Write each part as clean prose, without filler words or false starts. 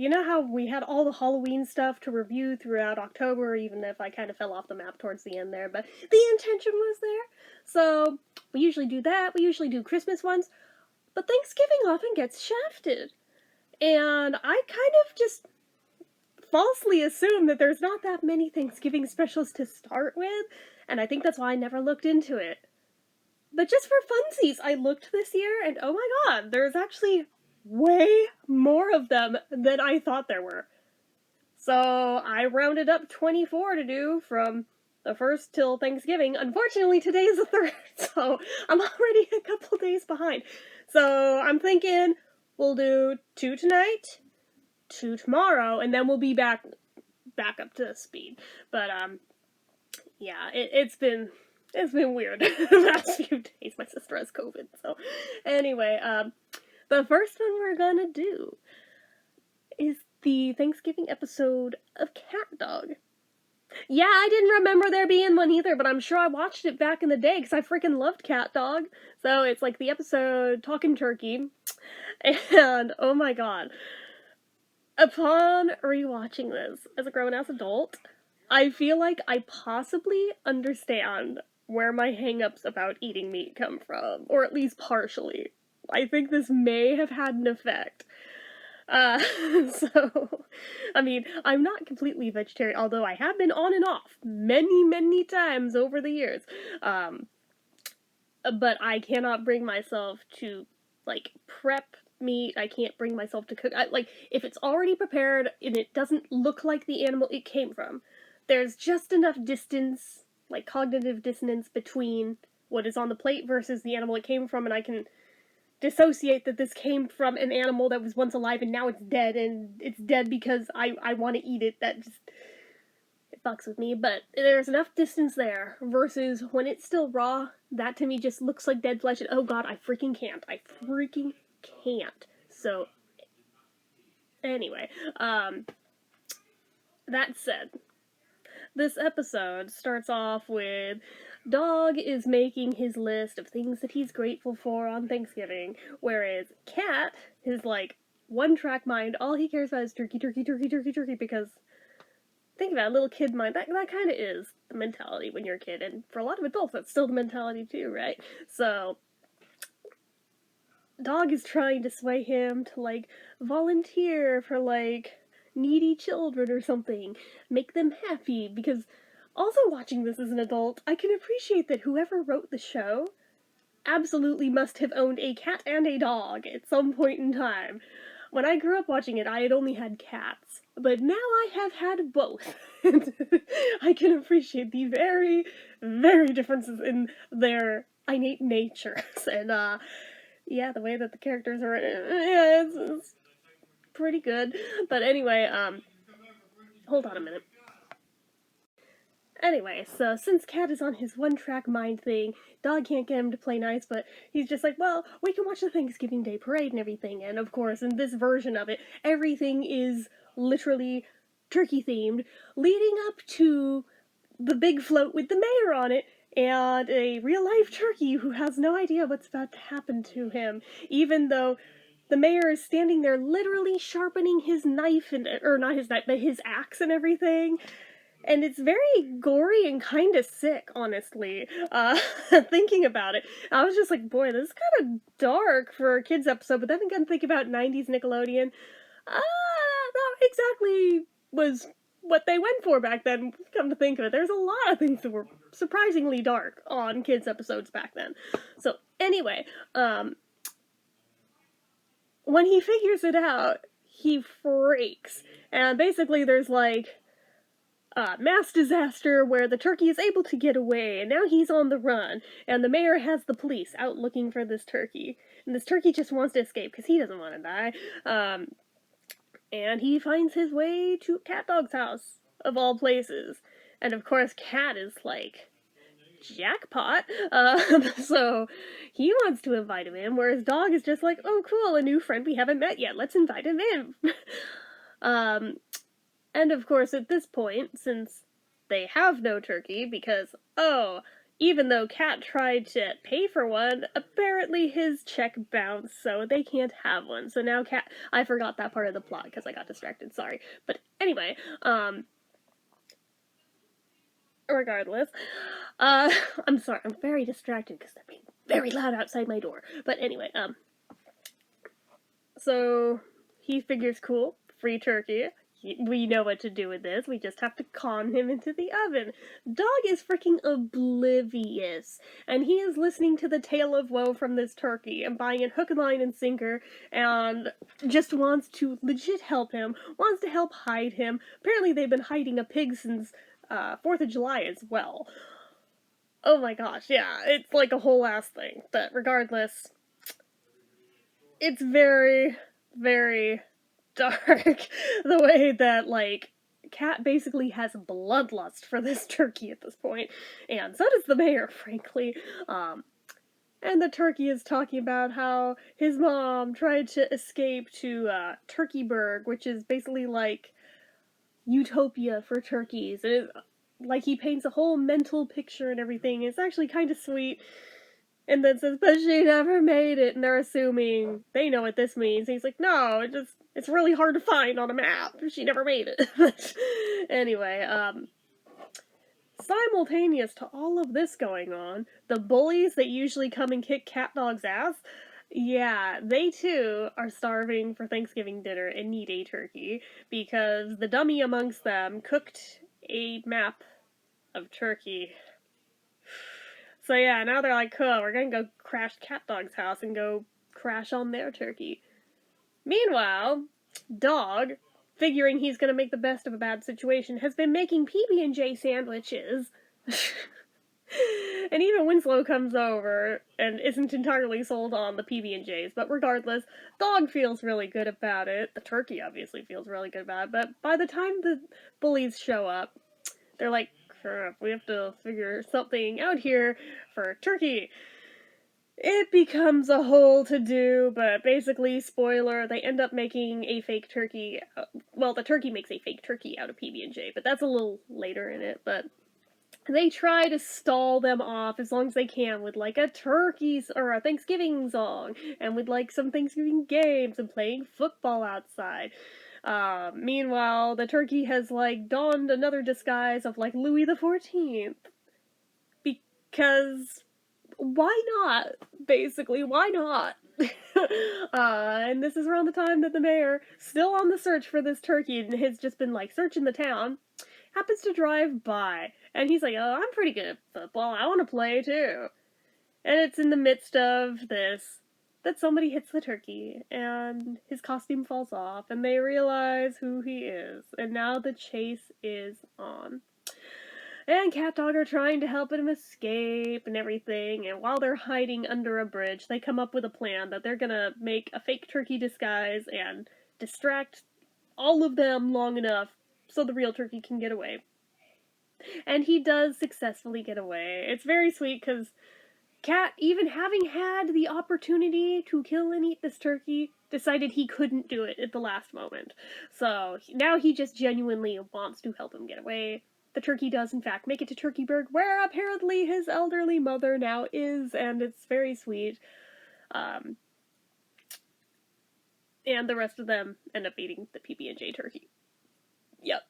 you know how we had all the Halloween stuff to review throughout October, even if I kind of fell off the map towards the end there, but the intention was there. So, we usually do that, we usually do Christmas ones, but Thanksgiving often gets shafted. And I kind of just falsely assume that there's not that many Thanksgiving specials to start with, and I think that's why I never looked into it. But just for funsies, I looked this year, and oh my god, there's actually way more of them than I thought there were. So I rounded up 24 to do from the 1st till Thanksgiving. Unfortunately, today is the 3rd, so I'm already a couple days behind. So I'm thinking we'll do 2 tonight, 2 tomorrow, and then we'll be back up to speed. But yeah, it's been weird the last few days. My sister has COVID, so anyway, the first one we're gonna do is the Thanksgiving episode of CatDog. Yeah, I didn't remember there being one either, but I'm sure I watched it back in the day because I freaking loved CatDog. So it's like the episode Talking Turkey, and oh my god. Upon rewatching this as a grown-ass adult, I feel like I possibly understand where my hang-ups about eating meat come from, or at least partially. I think this may have had an effect. So, I mean, I'm not completely vegetarian, although I have been on and off many, many times over the years. But I cannot bring myself to, like, prep meat. I can't bring myself to cook. If it's already prepared and it doesn't look like the animal it came from, there's just enough distance, like cognitive dissonance between what is on the plate versus the animal it came from, and I can dissociate that this came from an animal that was once alive and now it's dead, and it's dead because I want to eat it. That just, it fucks with me, but there's enough distance there versus when it's still raw, that to me just looks like dead flesh, and oh god, I freaking can't. So, anyway, that said, this episode starts off with Dog is making his list of things that he's grateful for on Thanksgiving, whereas Cat is like one-track mind. All he cares about is turkey, turkey, turkey, turkey, turkey, because think about it, little kid mind. That kind of is the mentality when you're a kid, and for a lot of adults, that's still the mentality too, right? So, Dog is trying to sway him to, like, volunteer for, like, needy children or something. Make them happy, because also watching this as an adult, I can appreciate that whoever wrote the show absolutely must have owned a cat and a dog at some point in time. When I grew up watching it, I had only had cats, but now I have had both. I can appreciate the very, very differences in their innate natures, and, yeah, the way that the characters are written, yeah, it's pretty good. But anyway, hold on a minute. Anyway, so since Cat is on his one-track mind thing, Dog can't get him to play nice, but he's just like, well, we can watch the Thanksgiving Day parade and everything, and of course, in this version of it, everything is literally turkey-themed, leading up to the big float with the mayor on it, and a real-life turkey who has no idea what's about to happen to him, even though the mayor is standing there literally sharpening his knife, or not his knife, but his axe and everything. And it's very gory and kind of sick, honestly, thinking about it. I was just like, boy, this is kind of dark for a kid's episode, but then again, think about 90s Nickelodeon. That exactly was what they went for back then, come to think of it. There's a lot of things that were surprisingly dark on kids' episodes back then. So, anyway, when he figures it out, he freaks. And basically there's, like, mass disaster where the turkey is able to get away, and now he's on the run, and the mayor has the police out looking for this turkey, and this turkey just wants to escape because he doesn't want to die, and he finds his way to CatDog's house, of all places, and of course Cat is like, jackpot, so he wants to invite him in, whereas Dog is just like, oh cool, a new friend we haven't met yet, let's invite him in. And of course, at this point, since they have no turkey, because, oh, even though Cat tried to pay for one, apparently his check bounced, so they can't have one. So now Cat... I forgot that part of the plot because I got distracted, sorry. But anyway, regardless, I'm sorry, I'm very distracted because they're being very loud outside my door. But anyway, so he figures, cool, free turkey. We know what to do with this. We just have to con him into the oven. Dog is freaking oblivious, and he is listening to the tale of woe from this turkey and buying it hook, line, and sinker, and just wants to legit help him, wants to help hide him. Apparently they've been hiding a pig since 4th of July as well. Oh my gosh, yeah, it's like a whole ass thing. But regardless, it's very, very dark the way that, like, Cat basically has bloodlust for this turkey at this point, and so does the mayor, frankly. And the turkey is talking about how his mom tried to escape to Turkeyburg, which is basically like utopia for turkeys. And it, like, he paints a whole mental picture and everything. It's actually kind of sweet. And then says, but she never made it, and they're assuming they know what this means. And he's like, no, it's really hard to find on a map. She never made it. Anyway, simultaneous to all of this going on, the bullies that usually come and kick CatDog's ass, yeah, they too are starving for Thanksgiving dinner and need a turkey, because the dummy amongst them cooked a map of turkey. So yeah, now they're like, cool, we're gonna go crash CatDog's house and go crash on their turkey. Meanwhile, Dog, figuring he's gonna make the best of a bad situation, has been making PB&J sandwiches. And even Winslow comes over and isn't entirely sold on the PB&Js, but regardless, Dog feels really good about it. The turkey obviously feels really good about it, but by the time the bullies show up, they're like, crap, we have to figure something out here for turkey. It becomes a whole to-do, but basically, spoiler, they end up making a fake turkey. Well, the turkey makes a fake turkey out of PB&J, but that's a little later in it, but they try to stall them off as long as they can with, like, a turkey or a Thanksgiving song, and with, like, some Thanksgiving games and playing football outside. Meanwhile, the turkey has, like, donned another disguise of, like, Louis the 14th. Because why not? Basically, why not? And this is around the time that the mayor, still on the search for this turkey, and has just been, like, searching the town, happens to drive by. And he's like, oh, I'm pretty good at football, I want to play too. And it's in the midst of this that somebody hits the turkey, and his costume falls off, and they realize who he is. And now the chase is on. And CatDog are trying to help him escape and everything, and while they're hiding under a bridge, they come up with a plan that they're gonna make a fake turkey disguise and distract all of them long enough so the real turkey can get away. And he does successfully get away. It's very sweet, because Cat, even having had the opportunity to kill and eat this turkey, decided he couldn't do it at the last moment. So now he just genuinely wants to help him get away. The turkey does, in fact, make it to Turkeyburg, where apparently his elderly mother now is, and it's very sweet. And the rest of them end up eating the PB&J turkey. Yep.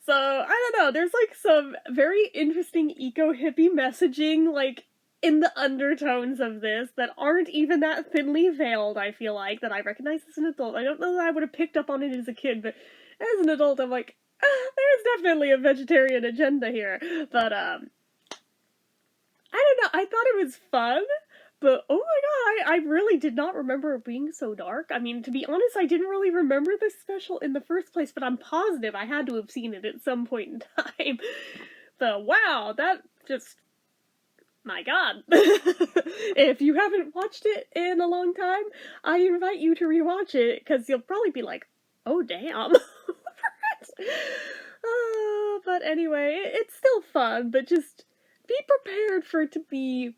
So, I don't know, there's, like, some very interesting eco-hippie messaging, like, in the undertones of this that aren't even that thinly veiled, I feel like, that I recognize as an adult. I don't know that I would have picked up on it as a kid, but as an adult, I'm like, there's definitely a vegetarian agenda here. But, I don't know, I thought it was fun, but oh my god, I really did not remember it being so dark. I mean, to be honest, I didn't really remember this special in the first place, but I'm positive I had to have seen it at some point in time. So, wow, that just... my god. If you haven't watched it in a long time, I invite you to rewatch it, because you'll probably be like, oh damn. But anyway, it's still fun, but just be prepared for it to be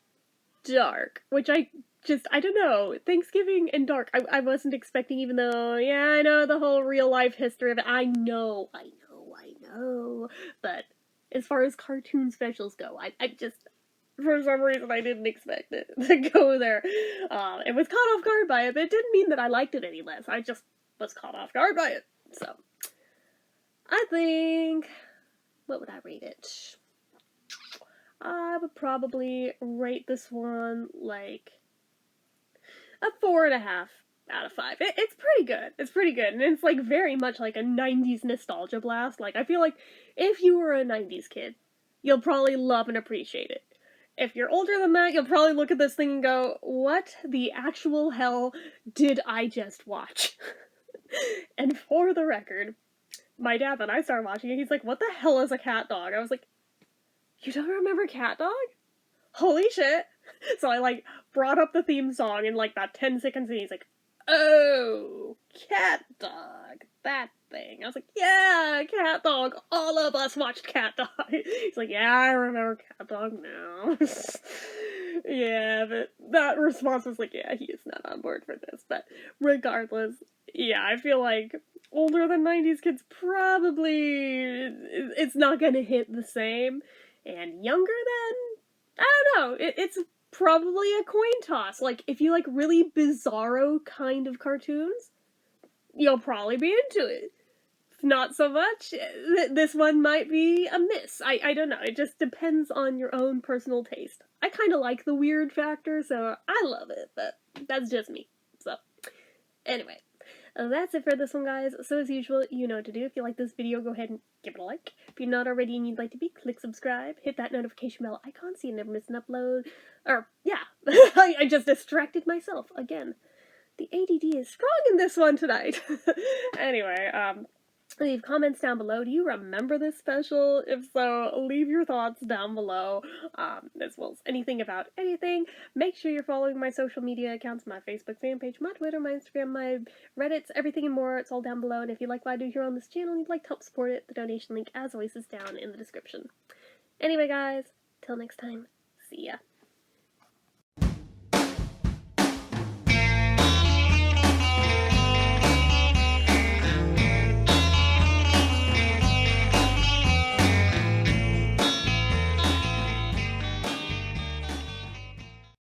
dark, which I don't know, Thanksgiving and dark, I wasn't expecting, even though, yeah, I know the whole real life history of it, I know, but as far as cartoon specials go, I just, for some reason I didn't expect it to go there. It was caught off guard by it, but it didn't mean that I liked it any less. I just was caught off guard by it. So, I think, what would I rate it? I would probably rate this one like a 4.5 out of 5. It's pretty good. It's pretty good. And it's like very much like a 90s nostalgia blast. Like, I feel like if you were a 90s kid, you'll probably love and appreciate it. If you're older than that, you'll probably look at this thing and go, what the actual hell did I just watch? And for the record, my dad, when I started watching it, he's like, what the hell is a CatDog? I was like, you don't remember CatDog? Holy shit. So I, like, brought up the theme song in, like, that 10 seconds, and he's like, oh, CatDog, that thing. I was like, yeah, CatDog, all of us watched CatDog. He's like, yeah, I remember CatDog now. Yeah, but that response was like, yeah, he is not on board for this. But regardless, yeah, I feel like older than 90s kids probably, it's not gonna hit the same. And younger than, I don't know, it's probably a coin toss. Like, if you like really bizarro kind of cartoons, you'll probably be into it. If not so much, this one might be a miss. I don't know, it just depends on your own personal taste. I kind of like the weird factor, so I love it, but that's just me. So, anyway. That's it for this one, guys. So as usual, you know what to do. If you like this video, go ahead and give it a like. If you're not already and you'd like to be, click subscribe. Hit that notification bell icon so you never miss an upload. Or, yeah. I just distracted myself again. The ADD is strong in this one tonight. Anyway, leave comments down below. Do you remember this special? If so, leave your thoughts down below, as well as anything about anything. Make sure you're following my social media accounts, my Facebook fan page, my Twitter, my Instagram, my Reddits, everything and more. It's all down below. And if you like what I do here on this channel and you'd like to help support it, the donation link, as always, is down in the description. Anyway, guys, till next time, see ya.